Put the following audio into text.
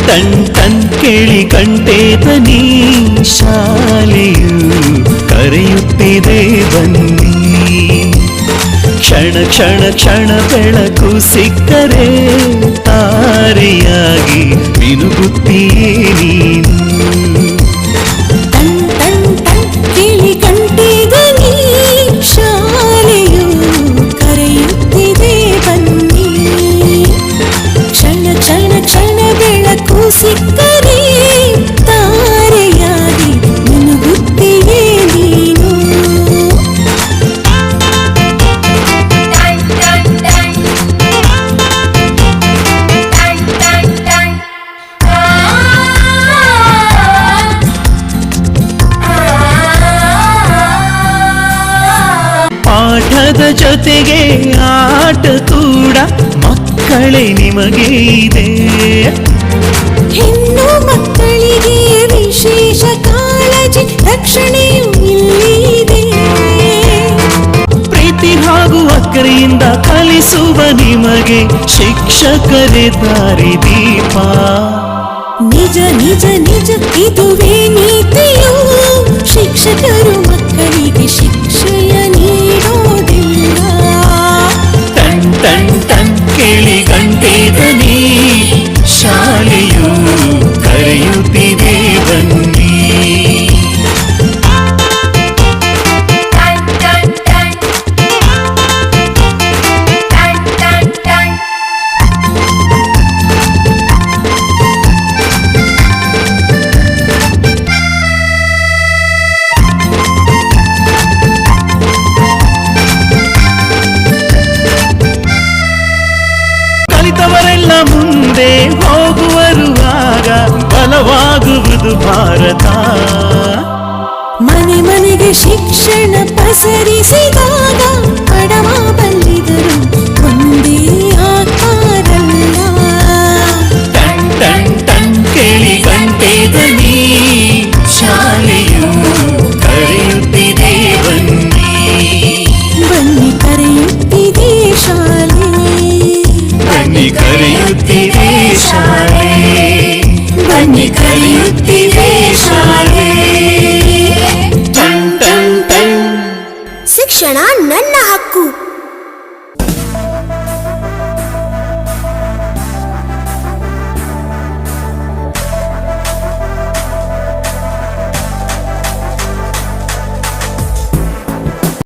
Ton ton ಕೇಳಿ ಕಂಠೇತ ನೀ ಶಾಲೆಯು ಕರೆಯುತ್ತಿದೆ ಬನ್ನಿ. ಕ್ಷಣ ಕ್ಷಣ ಕ್ಷಣ ಬೆಳಕು ಸಿಕ್ಕರೆ ತಾರೆಯಾಗಿ ಮಿನುಗುತ್ತೀಯೇ ನೀನು. ಟನ್ ಟನ್ ಟನ್ ಕೇಳಿ ಕಂಠೇತ ನೀ ಶಾಲೆಯು ಕರೆಯುತ್ತಿದೆ ಬನ್ನಿ. ಕ್ಷಣ ಕ್ಷಣ ಕ್ಷಣ ಬೆಳಕು ಸಿಕ್ಕರೆ ತಾರೆಯಾಗಿ ಮಿನುಗುತ್ತೀಯೇ ನೀನು. ಪಾಠದ ಜೊತೆಗೆ ಆಟ ಕೂಡ ಮಕ್ಕಳೇ ನಿಮಗೆ ಇದೆ. ಹೆಣ್ಣು ಮಕ್ಕಳಿಗೆ ವಿಶೇಷ ಕಾಳಜಿ ರಕ್ಷಣೆಯೂ ಇಲ್ಲಿದೆ. ಪ್ರೀತಿ ಹಾಗೂ ಅಕ್ಕರೆಯಿಂದ ಕಲಿಸುವ ನಿಮಗೆ ಶಿಕ್ಷಕರೇ ದಾರಿದೀಪ. ನಿಜ ನಿಜ ನಿಜ ಇದುವೇ ನೀತಿಯು. ಶಿಕ್ಷಕರು ಮಕ್ಕಳಿಗೆ ಶಿಕ್ಷೆಯ ನೀಡೋದಿಲ್ಲ. ಟನ್ ಟನ್ ಟನ್ ಕೇಳಿ ಗಂಟೆದ ನೀ ಶಾಲೆಯು ಕರೆಯುತ್ತಿದೆ ಬನ್ನಿ. ಕಲಿತವರೆಲ್ಲ ಮುಂದೆ ಹೋಗುವರು, ಆಗ ಬಲವಾಗುವುದು ಭಾರತ. ಮನೆ ಮನೆಗೆ ಶಿಕ್ಷಣ ಪಸರಿಸಿದಾಗ ಬಡವ ಬಲ್ಲಿದರು ಒಂದೇ ಆಕಾರಲ್ಲ. ಟನ್ ಟನ್ ಟನ್ ಕೇಳಿ ಗಂಟೆದ ನೀ ಶಾಲೆಯು ಕರೆಯುತ್ತಿದೆ ಬನ್ನಿ. ಬನ್ನಿ ಕರೆಯುತ್ತಿದೆ ಶಾಲೆ. ಬನ್ನಿ ಕರೆಯುತ್ತಿದೆ ಶಾಲೆ. ಬನ್ನಿ ಕರೆಯುತ್ತಿದೆ ಶಾಲೆ. Ton ton ton. ಶಿಕ್ಷಣ ನನ್ನ ಹಕ್ಕು.